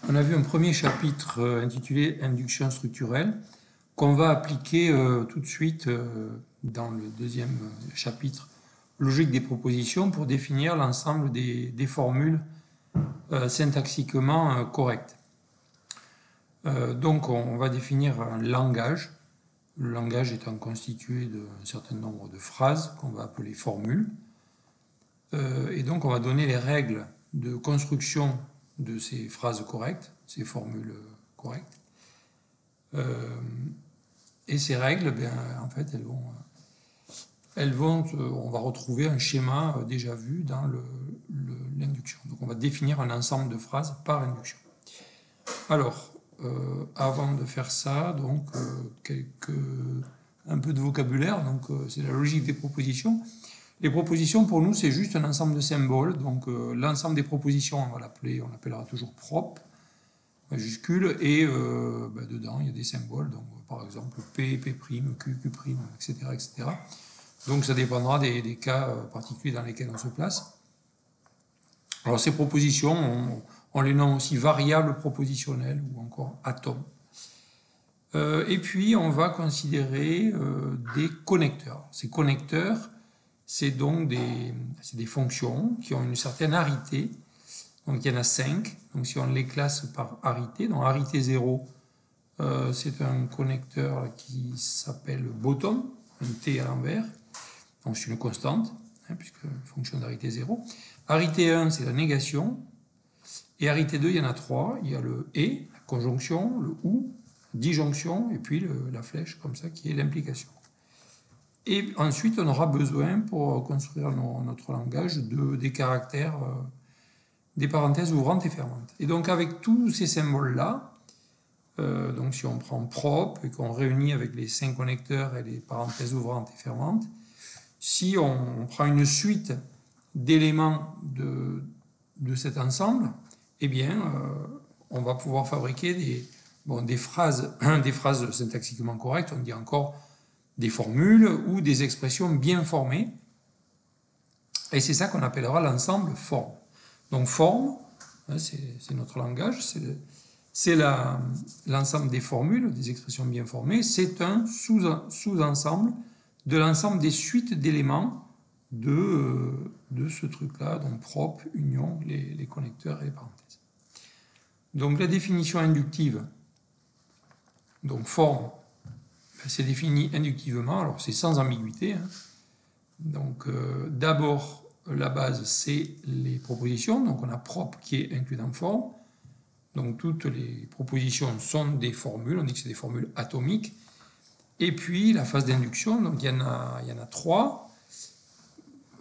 On a vu un premier chapitre intitulé Induction structurelle qu'on va appliquer tout de suite dans le deuxième chapitre, logique des propositions, pour définir l'ensemble des formules syntaxiquement correctes. Donc on va définir un langage, le langage étant constitué d'un certain nombre de phrases qu'on va appeler formules. Et donc on va donner les règles de construction de ces phrases correctes, ces formules correctes. Et ces règles, en fait, on va retrouver un schéma déjà vu dans l'induction. Donc on va définir un ensemble de phrases par induction. Alors, avant de faire ça, donc un peu de vocabulaire, donc c'est la logique des propositions. Les propositions, pour nous, c'est juste un ensemble de symboles. Donc, l'ensemble des propositions, on l'appellera toujours propre, majuscule, et dedans, il y a des symboles. Donc, par exemple, P, P', Q, Q', etc., etc. Donc, ça dépendra des cas particuliers dans lesquels on se place. Alors, ces propositions, on les nomme aussi variables propositionnelles ou encore atomes. Et puis, on va considérer des connecteurs. Ces connecteurs, c'est donc des fonctions qui ont une certaine arité. Donc il y en a 5. Donc si on les classe par arité, donc arité 0, c'est un connecteur qui s'appelle bottom, un T à l'envers. Donc c'est une constante, puisque fonction d'arité 0. Arité 1, c'est la négation. Et arité 2, il y en a 3. Il y a le et, la conjonction, le ou, disjonction, et puis la flèche comme ça qui est l'implication. Et ensuite, on aura besoin, pour construire notre langage, des caractères, des parenthèses ouvrantes et fermantes. Et donc, avec tous ces symboles-là, donc si on prend propre et qu'on réunit avec les 5 connecteurs et les parenthèses ouvrantes et fermantes, si on prend une suite d'éléments de cet ensemble, eh bien, on va pouvoir fabriquer des phrases syntaxiquement correctes, on dit encore des formules ou des expressions bien formées. Et c'est ça qu'on appellera l'ensemble forme. Donc forme, c'est notre langage, c'est l'ensemble des formules, des expressions bien formées, c'est un sous-ensemble de l'ensemble des suites d'éléments de ce truc-là, donc propre, union, les connecteurs et les parenthèses. Donc la définition inductive, donc forme, c'est défini inductivement, alors c'est sans ambiguïté. Donc d'abord, la base, c'est les propositions. Donc on a propre qui est inclus dans forme. Donc toutes les propositions sont des formules, on dit que c'est des formules atomiques. Et puis la phase d'induction, donc il y en a 3.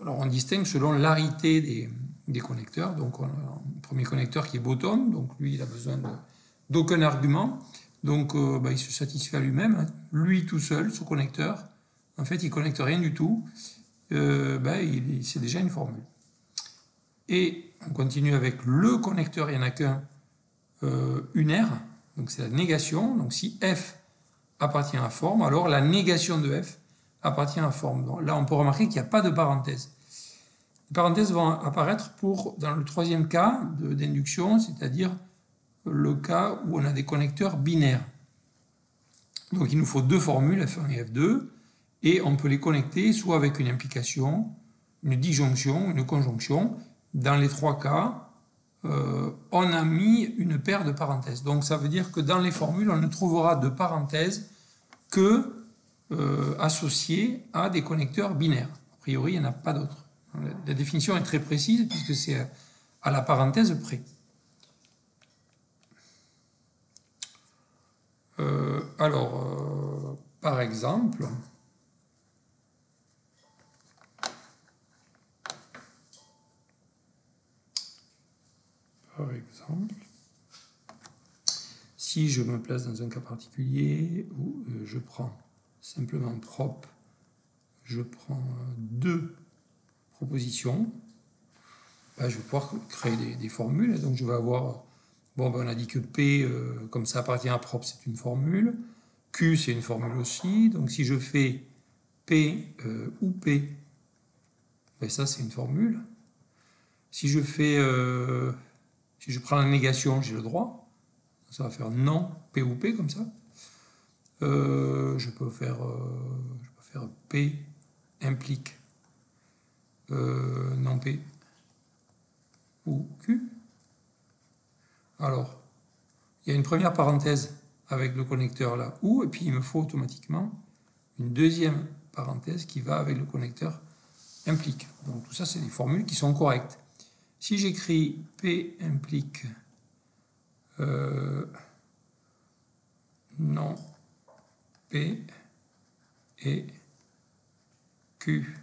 Alors on distingue selon l'arité des connecteurs. Donc on a un premier connecteur qui est bottom, donc lui il a besoin d'aucun argument. Donc il se satisfait à lui-même, lui tout seul, ce connecteur. En fait, il ne connecte rien du tout. C'est déjà une formule. Et on continue avec le connecteur, il n'y en a qu'un, unaire, donc c'est la négation. Donc si F appartient à forme, alors la négation de F appartient à forme. Donc là, on peut remarquer qu'il n'y a pas de parenthèse. Les parenthèses vont apparaître dans le troisième cas d'induction, c'est-à-dire le cas où on a des connecteurs binaires. Donc il nous faut 2 formules, F1 et F2, et on peut les connecter soit avec une implication, une disjonction, une conjonction. Dans les 3 cas, on a mis une paire de parenthèses. Donc ça veut dire que dans les formules, on ne trouvera de parenthèses que associées à des connecteurs binaires. A priori, il n'y en a pas d'autres. La définition est très précise puisque c'est à la parenthèse près. Par exemple, si je me place dans un cas particulier où je prends simplement propre, je prends 2 propositions, je vais pouvoir créer des formules. Donc je vais avoir, on a dit que P, comme ça appartient à propre, c'est une formule. Q, c'est une formule aussi. Donc si je fais P ou P, ça c'est une formule. Si je prends la négation, j'ai le droit. ça va faire non P ou P comme ça. Je peux faire P implique non P ou Q. Alors, il y a une première parenthèse avec le connecteur là ou, et puis il me faut automatiquement une deuxième parenthèse qui va avec le connecteur implique. Donc tout ça, c'est des formules qui sont correctes. Si j'écris P implique non P et Q,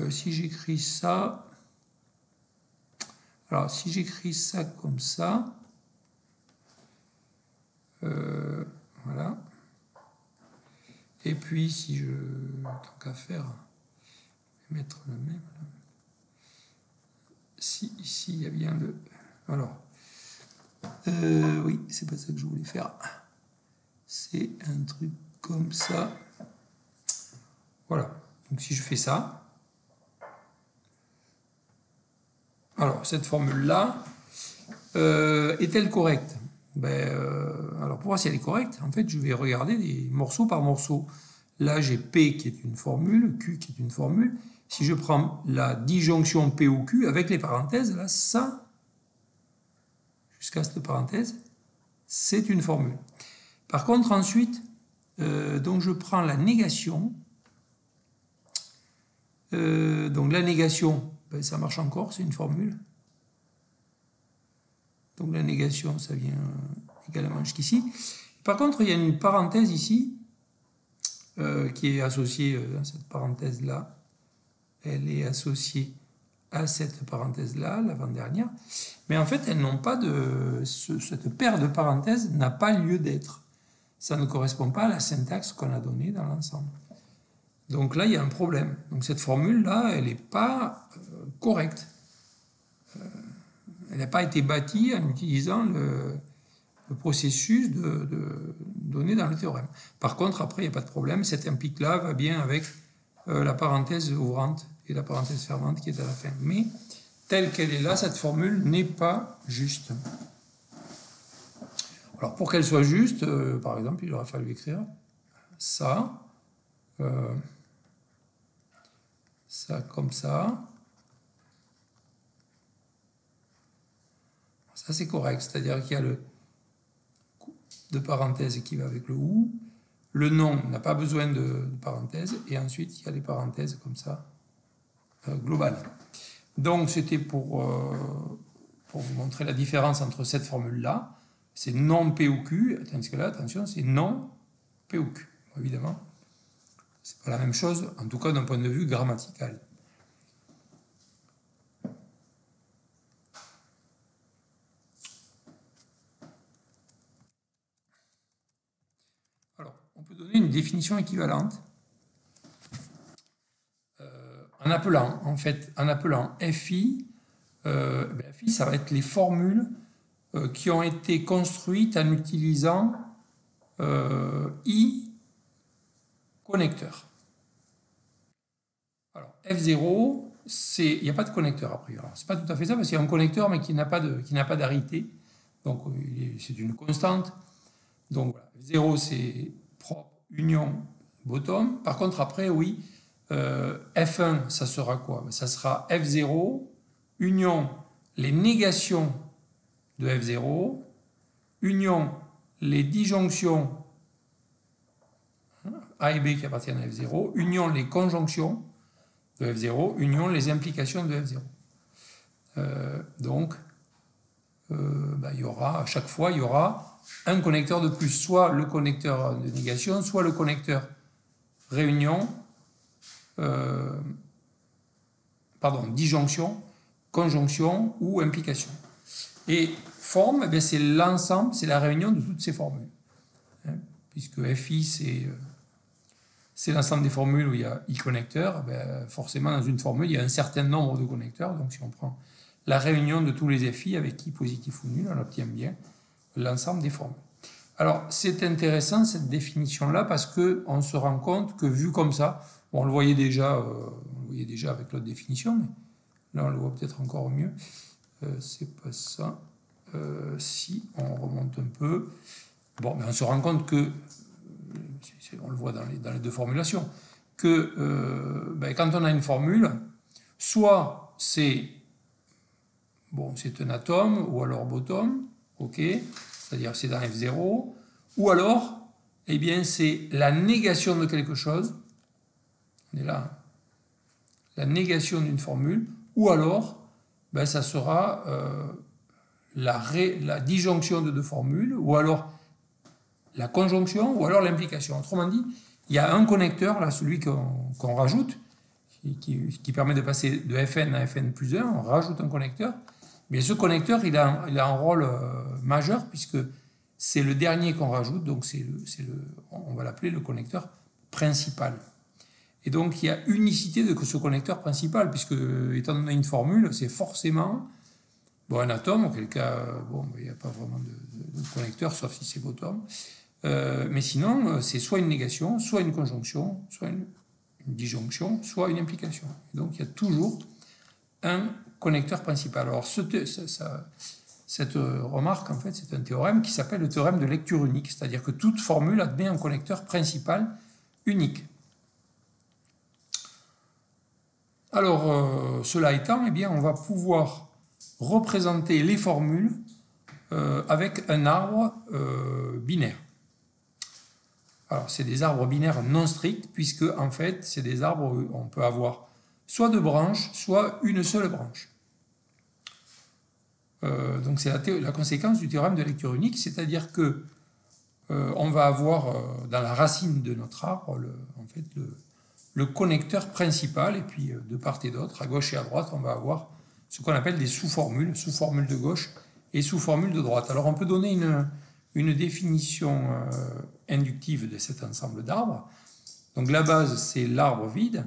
si j'écris ça, alors si j'écris ça comme ça, voilà, et puis si je, tant qu'à faire, je vais mettre le même, là. Si ici il y a bien le, alors, oui, c'est pas ça que je voulais faire, c'est un truc comme ça, voilà, donc si je fais ça, alors cette formule-là est-elle correcte? Alors pour voir si elle est correcte, en fait je vais regarder des morceaux par morceau. Là j'ai P qui est une formule, Q qui est une formule. Si je prends la disjonction P ou Q avec les parenthèses, là ça, jusqu'à cette parenthèse, c'est une formule. Par contre ensuite, donc je prends la négation. Donc la négation, ça marche encore, c'est une formule. Donc la négation, ça vient également jusqu'ici. Par contre, il y a une parenthèse ici qui est associée dans cette parenthèse-là. Elle est associée à cette parenthèse-là, l'avant-dernière. Mais en fait, elles n'ont pas de... Cette paire de parenthèses n'a pas lieu d'être. Ça ne correspond pas à la syntaxe qu'on a donnée dans l'ensemble. Donc là, il y a un problème. Donc cette formule-là, elle n'est pas correcte. Elle n'a pas été bâtie en utilisant le processus donné dans le théorème. Par contre, après, il n'y a pas de problème. Cet implique-là va bien avec la parenthèse ouvrante et la parenthèse fermante qui est à la fin. Mais telle qu'elle est là, cette formule n'est pas juste. Alors, pour qu'elle soit juste, par exemple, il aurait fallu écrire ça, ça comme ça. Ça, c'est correct, c'est-à-dire qu'il y a le de parenthèse qui va avec le ou. Le nom n'a pas besoin de parenthèse. Et ensuite, il y a les parenthèses comme ça, globales. Donc, c'était pour vous montrer la différence entre cette formule-là. C'est non P ou Q. Tandis que là, attention, c'est non P ou Q. Bon, évidemment, c'est pas la même chose, en tout cas d'un point de vue grammatical. On peut donner une définition équivalente en appelant FI. FI, ça va être les formules qui ont été construites en utilisant I connecteur. Alors, F0, il n'y a pas de connecteur a priori. C'est pas tout à fait ça parce qu'il y a un connecteur mais qui n'a pas d'arité. Donc, c'est une constante. Donc, voilà. F0, c'est propre, union, bottom. Par contre, après, oui, F1, ça sera quoi? Ça sera F0, union, les négations de F0, union, les disjonctions A et B qui appartiennent à F0, union, les conjonctions de F0, union, les implications de F0. Donc, il y aura, à chaque fois, il y aura un connecteur de plus, soit le connecteur de négation, soit le connecteur réunion, disjonction, conjonction ou implication. Et forme, c'est l'ensemble, c'est la réunion de toutes ces formules. Puisque FI, c'est l'ensemble des formules où il y a I connecteurs, forcément dans une formule, il y a un certain nombre de connecteurs. Donc si on prend la réunion de tous les FI avec I positif ou nul, on obtient bien l'ensemble des formules. Alors, c'est intéressant cette définition-là parce qu'on se rend compte que vu comme ça, on le voyait déjà avec l'autre définition, mais là on le voit peut-être encore mieux. C'est pas ça. si on remonte un peu, bon, on se rend compte que, on le voit dans les deux formulations, que quand on a une formule, soit c'est un atome, ou alors bottom, ok, c'est-à-dire c'est dans F0, ou alors, eh bien, c'est la négation de quelque chose, on est là, la négation d'une formule, ou alors, ça sera la disjonction de deux formules, ou alors la conjonction, ou alors l'implication. Autrement dit, il y a un connecteur, là, celui qu'on rajoute, qui permet de passer de Fn à Fn plus 1, on rajoute un connecteur, mais ce connecteur, il a un rôle majeur, puisque c'est le dernier qu'on rajoute, donc on va l'appeler le connecteur principal. Et donc, il y a unicité de ce connecteur principal, puisque, étant donné une formule, c'est forcément un atome, auquel cas, il n'y a pas vraiment de connecteur, sauf si c'est bottom. Mais sinon, c'est soit une négation, soit une conjonction, soit une disjonction, soit une implication. Et donc, il y a toujours un connecteur principal. Alors, cette remarque, en fait, c'est un théorème qui s'appelle le théorème de lecture unique, c'est-à-dire que toute formule admet un connecteur principal unique. Alors, cela étant, eh bien, on va pouvoir représenter les formules avec un arbre binaire. Alors, c'est des arbres binaires non stricts, puisque, en fait, c'est des arbres où on peut avoir soit deux branches, soit une seule branche. Donc, c'est la conséquence du théorème de lecture unique, c'est-à-dire que on va avoir dans la racine de notre arbre, le connecteur principal, et puis de part et d'autre, à gauche et à droite, on va avoir ce qu'on appelle des sous-formules, sous-formules de gauche et sous-formules de droite. Alors, on peut donner une définition inductive de cet ensemble d'arbres. Donc, la base, c'est l'arbre vide,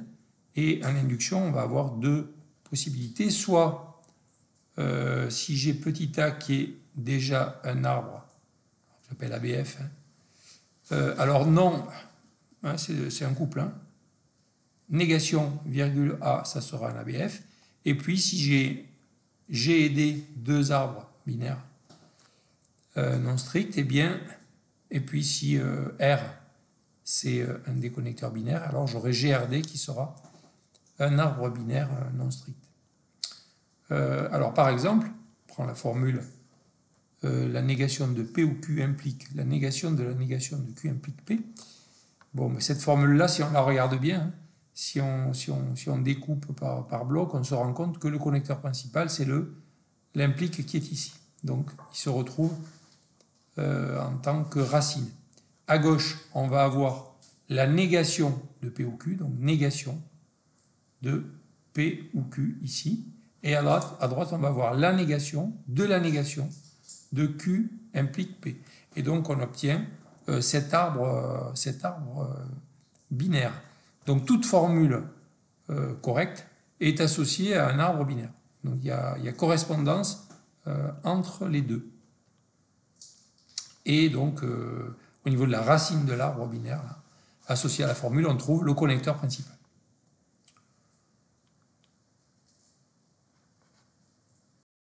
et en induction, on va avoir deux possibilités. Soit, si j'ai petit a qui est déjà un arbre, j'appelle ABF, alors non, c'est un couple, négation, virgule A, ça sera un ABF. Et puis, si j'ai G et D, deux arbres binaires non stricts, et puis si R, c'est un des connecteurs binaires, alors j'aurai GRD qui sera un arbre binaire non strict. Alors, par exemple, on prend la formule la négation de P ou Q implique la négation de Q implique P. Mais cette formule-là, si on la regarde bien, si on découpe par bloc, on se rend compte que le connecteur principal, c'est l'implique qui est ici. Donc, il se retrouve en tant que racine. À gauche, on va avoir la négation de P ou Q, donc négation de P ou Q ici. Et à droite, on va avoir la négation de Q implique P. Et donc, on obtient cet arbre binaire. Donc, toute formule correcte est associée à un arbre binaire. Donc, il y a correspondance entre les deux. Et donc, au niveau de la racine de l'arbre binaire, là, associé à la formule, on trouve le connecteur principal.